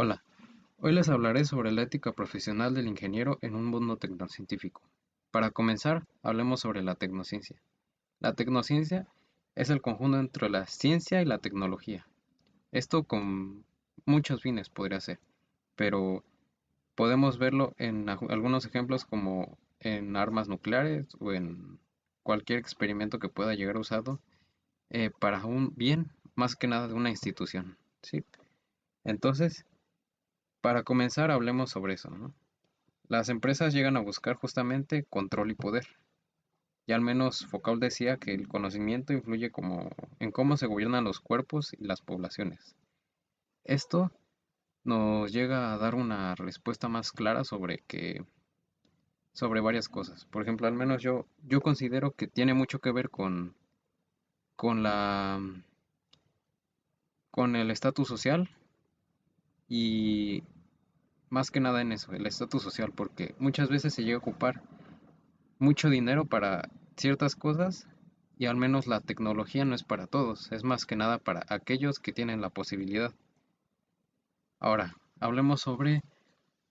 Hola, hoy les hablaré sobre la ética profesional del ingeniero en un mundo tecnocientífico. Para comenzar, hablemos sobre la tecnociencia. La tecnociencia es el conjunto entre la ciencia y la tecnología. Esto con muchos fines podría ser, pero podemos verlo en algunos ejemplos como en armas nucleares o en cualquier experimento que pueda llegar usado para un bien más que nada de una institución. ¿Sí? Entonces, para comenzar, hablemos sobre eso, ¿no? Las empresas llegan a buscar justamente control y poder. Y al menos Foucault decía que el conocimiento influye en cómo se gobiernan los cuerpos y las poblaciones. Esto nos llega a dar una respuesta más clara sobre varias cosas. Por ejemplo, al menos yo considero que tiene mucho que ver con la con el estatus social y más que nada en eso, el estatus social, porque muchas veces se llega a ocupar mucho dinero para ciertas cosas y al menos la tecnología no es para todos, es más que nada para aquellos que tienen la posibilidad. Ahora, hablemos sobre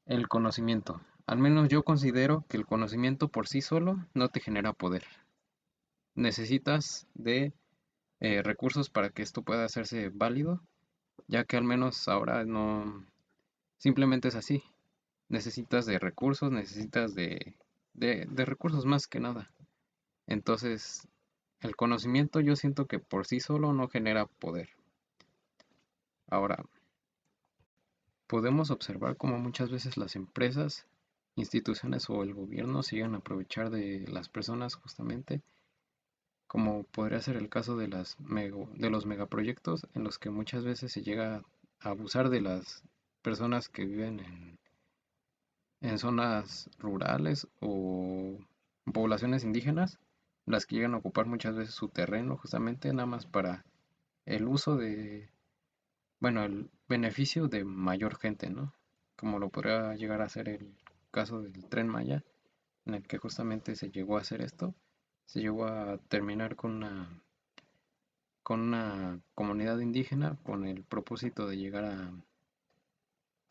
el conocimiento. Al menos yo considero que el conocimiento por sí solo no te genera poder. Necesitas de recursos para que esto pueda hacerse válido, ya que al menos ahora no simplemente es así. Necesitas de recursos, necesitas de recursos más que nada. Entonces, el conocimiento yo siento que por sí solo no genera poder. Ahora, podemos observar cómo muchas veces las empresas, instituciones o el gobierno se llegan a aprovechar de las personas justamente, como podría ser el caso de de los megaproyectos en los que muchas veces se llega a abusar de las personas que viven en zonas rurales o poblaciones indígenas, las que llegan a ocupar muchas veces su terreno justamente nada más para el uso bueno, el beneficio de mayor gente, ¿no? Como lo podría llegar a ser el caso del Tren Maya, en el que justamente se llegó a hacer esto, se llegó a terminar con una comunidad indígena con el propósito de llegar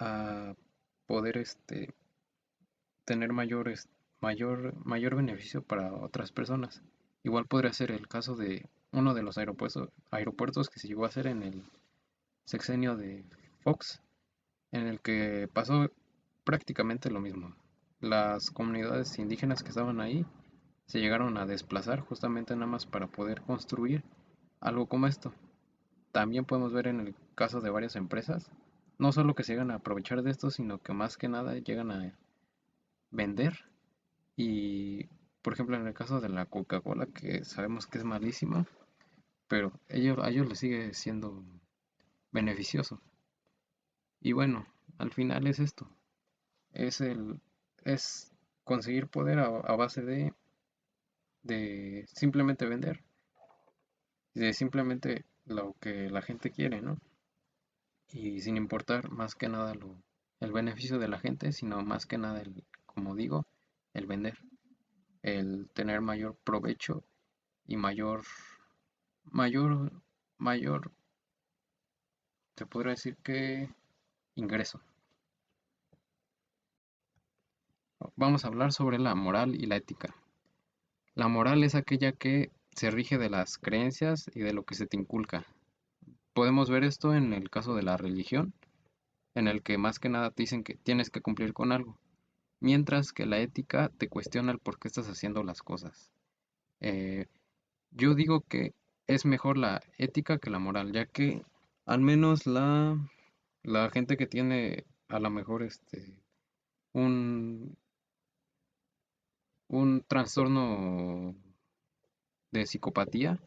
a poder tener mayor beneficio para otras personas. Igual podría ser el caso de uno de los aeropuertos que se llegó a hacer en el sexenio de Fox, en el que pasó prácticamente lo mismo. Las comunidades indígenas que estaban ahí se llegaron a desplazar justamente nada más para poder construir algo como esto. También podemos ver en el caso de varias empresas, no solo que se llegan a aprovechar de esto, sino que más que nada llegan a vender y, por ejemplo, en el caso de la Coca-Cola, que sabemos que es malísima, pero a ellos les sigue siendo beneficioso. Y bueno, al final es esto. Es es conseguir poder a base de simplemente vender, de simplemente lo que la gente quiere, ¿no? Y sin importar más que nada el beneficio de la gente, sino más que nada como digo, el vender, el tener mayor provecho y mayor, mayor, te podría decir que ingreso. Vamos a hablar sobre la moral y la ética. La moral es aquella que se rige de las creencias y de lo que se te inculca. Podemos ver esto en el caso de la religión, en el que más que nada te dicen que tienes que cumplir con algo, mientras que la ética te cuestiona el por qué estás haciendo las cosas. Eh, yo digo que es mejor la ética que la moral, ya que al menos la gente que tiene a lo mejor un, un trastorno de psicopatía,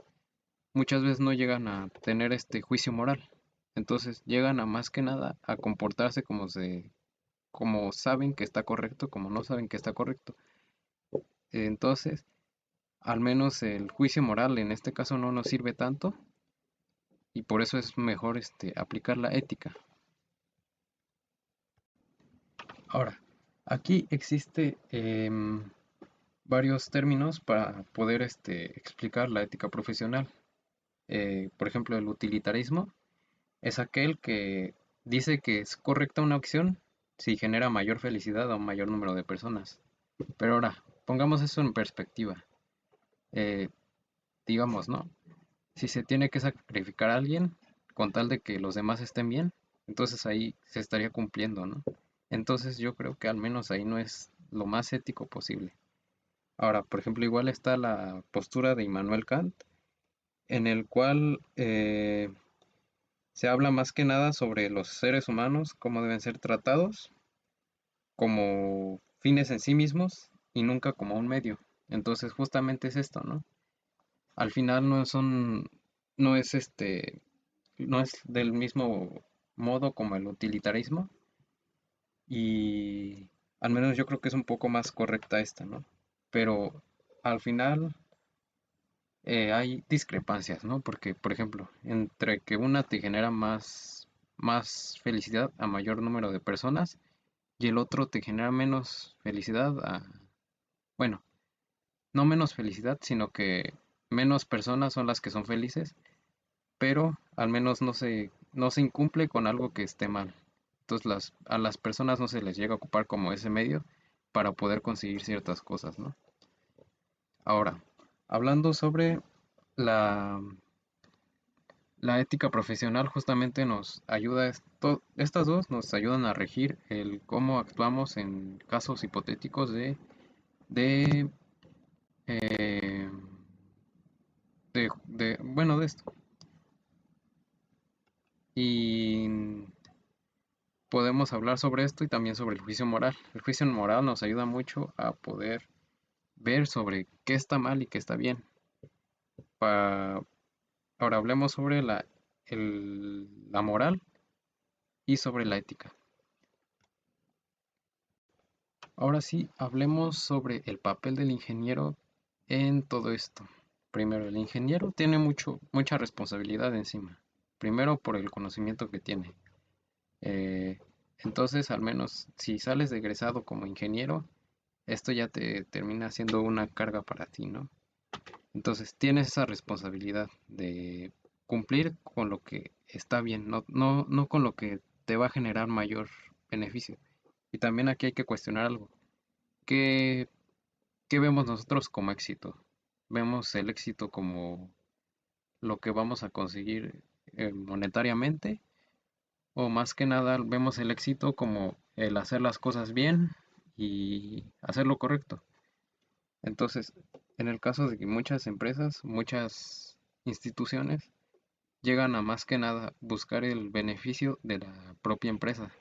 muchas veces no llegan a tener este juicio moral. Entonces llegan a más que nada a comportarse como saben que está correcto, como no saben que está correcto. Entonces, al menos el juicio moral en este caso no nos sirve tanto y por eso es mejor aplicar la ética. Ahora, aquí existe varios términos para poder explicar la ética profesional. Por ejemplo, el utilitarismo es aquel dice que es correcta una acción si genera mayor felicidad a un mayor número de personas. Pero ahora, pongamos eso en perspectiva. Eh, digamos, ¿no? Si se tiene que sacrificar a alguien con tal de que los demás estén bien, entonces ahí se estaría cumpliendo, ¿no? Entonces yo creo que al menos ahí no es lo más ético posible. Ahora, por ejemplo, igual está la postura de Immanuel Kant, en el cual se habla más que nada sobre los seres humanos, cómo deben ser tratados como fines en sí mismos y nunca como un medio. Entonces justamente es esto, ¿no? Al final no es no es del mismo modo como el utilitarismo y al menos yo creo que es un poco más correcta esta, ¿no? Pero al final hay discrepancias, ¿no? Porque, por ejemplo, entre que una te genera más felicidad a mayor número de personas y el otro te genera menos felicidad bueno, no menos felicidad, sino que menos personas son las que son felices, pero al menos no se incumple con algo que esté mal. Entonces a las personas no se les llega a ocupar como ese medio para poder conseguir ciertas cosas, ¿no? Ahora, hablando sobre la, la ética profesional, justamente nos ayuda, estas dos nos ayudan a regir el cómo actuamos en casos hipotéticos de, eh, bueno, de esto. Y podemos hablar sobre esto y también sobre el juicio moral. El juicio moral nos ayuda mucho a poder ver sobre qué está mal y qué está bien. Ahora hablemos sobre la moral y sobre la ética. Ahora sí, hablemos sobre el papel del ingeniero en todo esto. Primero, el ingeniero tiene mucha responsabilidad encima. Primero por el conocimiento que tiene. Eh, entonces, al menos si sales de egresado como ingeniero, esto ya te termina siendo una carga para ti, ¿no? Entonces tienes esa responsabilidad de cumplir con lo que está bien, no con lo que te va a generar mayor beneficio. Y también aquí hay que cuestionar algo. ¿Qué, qué vemos nosotros como éxito? ¿Vemos el éxito como lo que vamos a conseguir monetariamente? ¿O más que nada vemos el éxito como el hacer las cosas bien y hacer lo correcto? Entonces, en el caso de que muchas empresas, muchas instituciones llegan a más que nada buscar el beneficio de la propia empresa.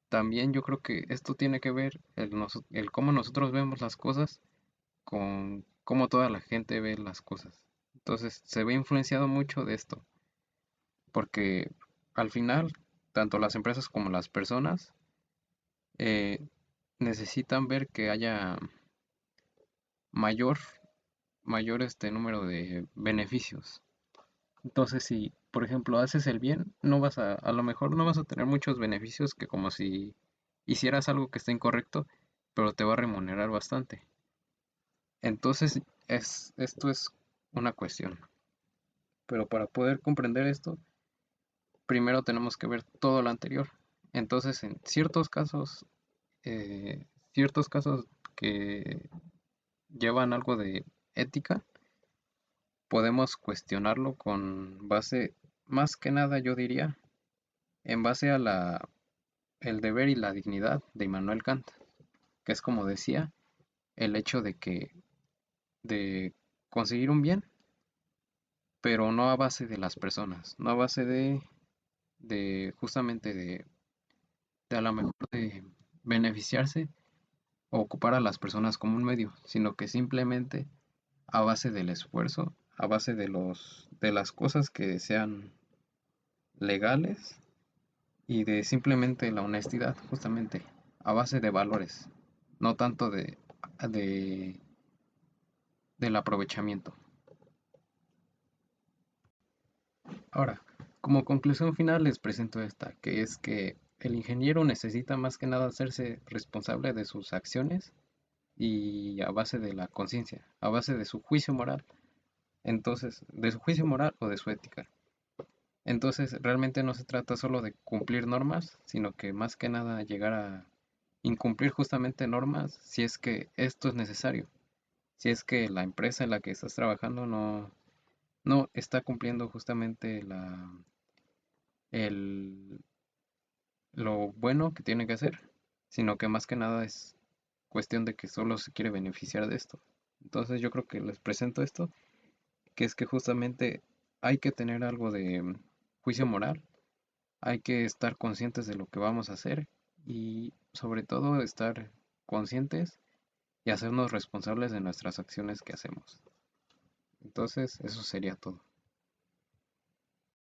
También yo creo que esto tiene que ver el cómo nosotros vemos las cosas con cómo toda la gente ve las cosas. Entonces, se ve influenciado mucho de esto, porque al final, tanto las empresas como las personas eh, necesitan ver que haya mayor, mayor número de beneficios. Entonces, si, por ejemplo, haces el bien, a lo mejor no vas a tener muchos beneficios que como si hicieras algo que está incorrecto, pero te va a remunerar bastante. Entonces, esto es una cuestión. Pero para poder comprender esto, primero tenemos que ver todo lo anterior. Entonces, en ciertos casos que llevan algo de ética, podemos cuestionarlo con base, más que nada yo diría, en base a el deber y la dignidad de Immanuel Kant, que es como decía, el hecho de conseguir un bien, pero no a base de las personas, no a base de justamente de a lo mejor de beneficiarse o ocupar a las personas como un medio, sino que simplemente a base del esfuerzo, a base de las cosas que sean legales y de simplemente la honestidad, justamente, a base de valores, no tanto de, del aprovechamiento. Ahora, como conclusión final les presento esta, que es que el ingeniero necesita más que nada hacerse responsable de sus acciones y a base de la conciencia, a base de su juicio moral. Entonces, de su juicio moral o de su ética. Entonces, realmente no se trata solo de cumplir normas, sino que más que nada llegar a incumplir justamente normas si es que esto es necesario, si es que la empresa en la que estás trabajando no está cumpliendo justamente el, lo bueno que tiene que hacer, sino que más que nada es cuestión de que solo se quiere beneficiar de esto. Entonces yo creo que les presento esto, que es que justamente hay que tener algo de juicio moral, hay que estar conscientes de lo que vamos a hacer y sobre todo estar conscientes y hacernos responsables de nuestras acciones que hacemos. Entonces, eso sería todo.